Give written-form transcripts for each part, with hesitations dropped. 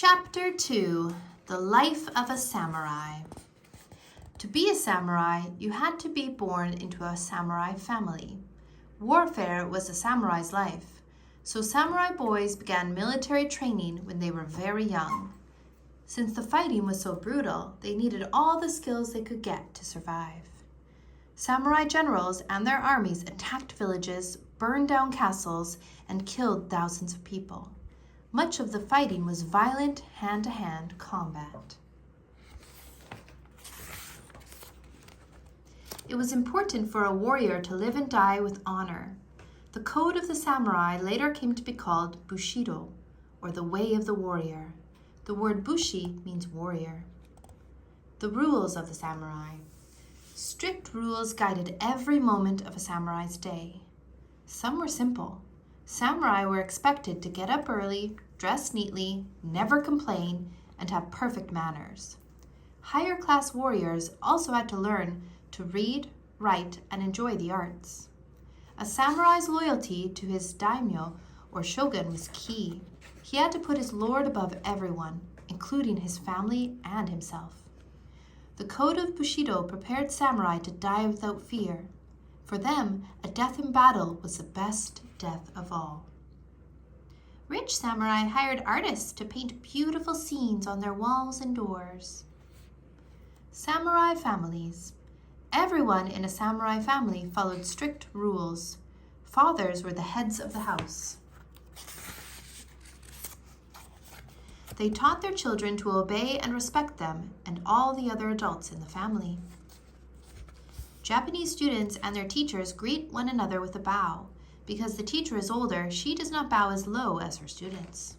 Chapter 2, The Life of a Samurai. To be a samurai, you had to be born into a samurai family. Warfare was a samurai's life, so samurai boys began military training when they were very young. Since the fighting was so brutal, they needed all the skills they could get to survive. Samurai generals and their armies attacked villages, burned down castles, and killed thousands of people. Much of the fighting was violent, hand-to-hand combat. It was important for a warrior to live and die with honor. The code of the samurai later came to be called Bushido, or the way of the warrior. The word bushi means warrior. The rules of the samurai. Strict rules guided every moment of a samurai's day. Some were simple. Samurai were expected to get up early, dress neatly, never complain, and have perfect manners. Higher class warriors also had to learn to read, write, and enjoy the arts. A samurai's loyalty to his daimyo or shogun was key. He had to put his lord above everyone, including his family and himself. The code of Bushido prepared samurai to die without fear. For them, a death in battle was the best death of all. Rich samurai hired artists to paint beautiful scenes on their walls and doors. Samurai families. Everyone in a samurai family followed strict rules. Fathers were the heads of the house. They taught their children to obey and respect them and all the other adults in the family. Japanese students and their teachers greet one another with a bow. Because the teacher is older, she does not bow as low as her students.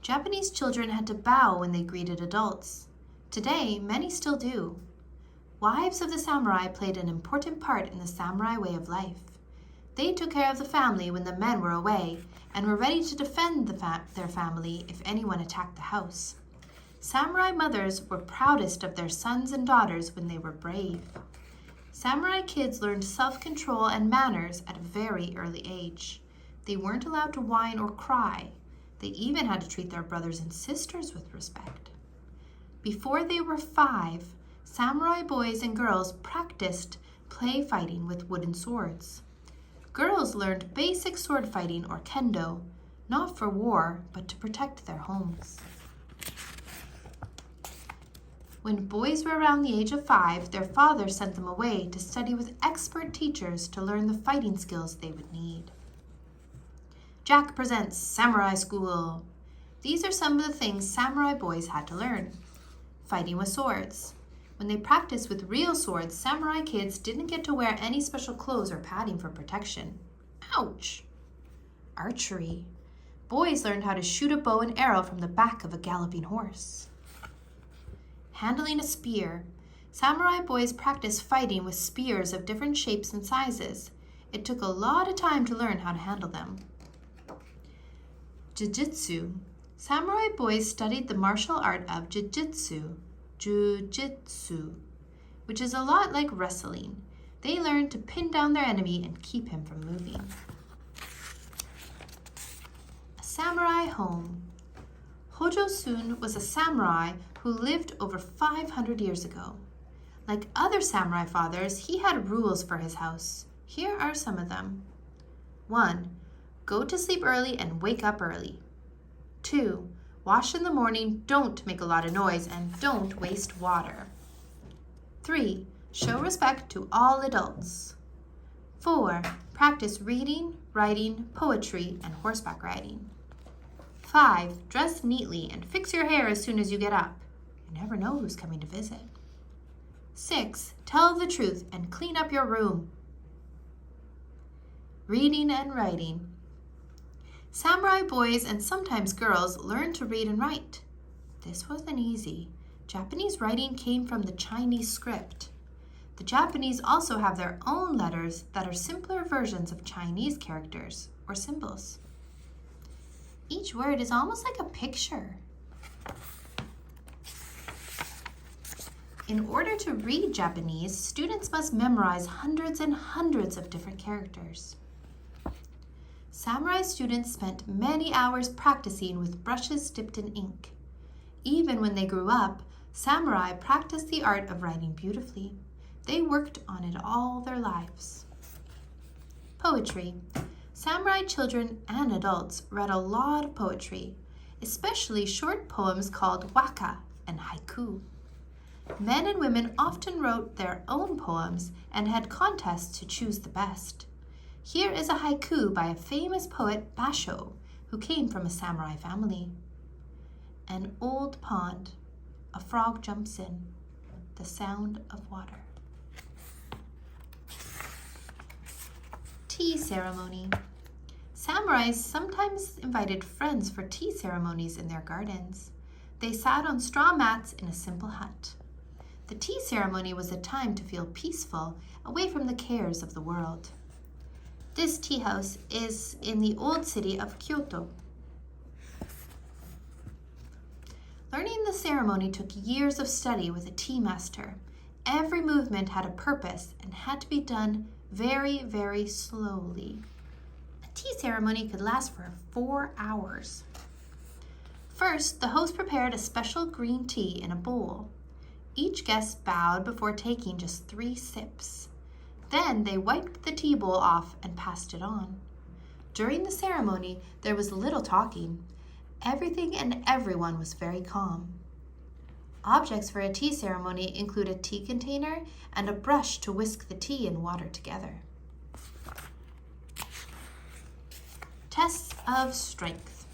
Japanese children had to bow when they greeted adults. Today, many still do. Wives of the samurai played an important part in the samurai way of life. They took care of the family when the men were away and were ready to defend their family if anyone attacked the house. Samurai mothers were proudest of their sons and daughters when they were brave. Samurai kids learned self-control and manners at a very early age. They weren't allowed to whine or cry. They even had to treat their brothers and sisters with respect. Before they were 5, samurai boys and girls practiced play fighting with wooden swords. Girls learned basic sword fighting or kendo, not for war, but to protect their homes. When boys were around the age of 5, their fathers sent them away to study with expert teachers to learn the fighting skills they would need. Jack presents Samurai School. These are some of the things samurai boys had to learn. Fighting with swords. When they practiced with real swords, samurai kids didn't get to wear any special clothes or padding for protection. Ouch! Archery. Boys learned how to shoot a bow and arrow from the back of a galloping horse. Handling a spear. Samurai boys practiced fighting with spears of different shapes and sizes. It took a lot of time to learn how to handle them. Jiu-jitsu. Samurai boys studied the martial art of jiu-jitsu, which is a lot like wrestling. They learned to pin down their enemy and keep him from moving. A samurai home. Hojo-sun was a samurai who lived over 500 years ago. Like other samurai fathers, he had rules for his house. Here are some of them. 1. Go to sleep early and wake up early. 2. Wash in the morning, don't make a lot of noise, and don't waste water. 3. Show respect to all adults. 4. Practice reading, writing, poetry, and horseback riding. 5. Dress neatly and fix your hair as soon as you get up. You never know who's coming to visit. 6. Tell the truth and clean up your room. Reading and writing. Samurai boys and sometimes girls learned to read and write. This wasn't easy. Japanese writing came from the Chinese script. The Japanese also have their own letters that are simpler versions of Chinese characters or symbols. Each word is almost like a picture. In order to read Japanese, students must memorize hundreds and hundreds of different characters. Samurai students spent many hours practicing with brushes dipped in ink. Even when they grew up, samurai practiced the art of writing beautifully. They worked on it all their lives. Poetry. Samurai children and adults read a lot of poetry, especially short poems called waka and haiku. Men and women often wrote their own poems and had contests to choose the best. Here is a haiku by a famous poet, Basho, who came from a samurai family. An old pond, a frog jumps in, the sound of water. Tea ceremony. Samurais sometimes invited friends for tea ceremonies in their gardens. They sat on straw mats in a simple hut. The tea ceremony was a time to feel peaceful, away from the cares of the world. This tea house is in the old city of Kyoto. Learning the ceremony took years of study with a tea master. Every movement had a purpose and had to be done very, very slowly. A tea ceremony could last for 4 hours. First, the host prepared a special green tea in a bowl. Each guest bowed before taking just 3 sips. Then they wiped the tea bowl off and passed it on. During the ceremony, there was little talking. Everything and everyone was very calm. Objects for a tea ceremony include a tea container and a brush to whisk the tea and water together. Tests of strength.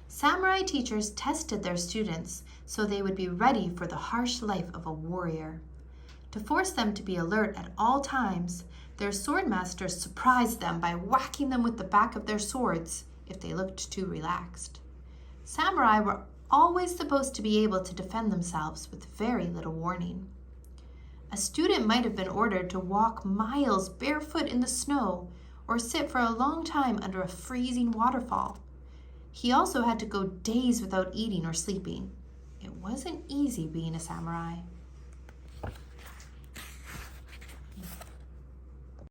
Samurai teachers tested their students so they would be ready for the harsh life of a warrior. To force them to be alert at all times, their sword masters surprised them by whacking them with the back of their swords if they looked too relaxed. Samurai were always supposed to be able to defend themselves with very little warning. A student might have been ordered to walk miles barefoot in the snow or sit for a long time under a freezing waterfall. He also had to go days without eating or sleeping. It wasn't easy being a samurai.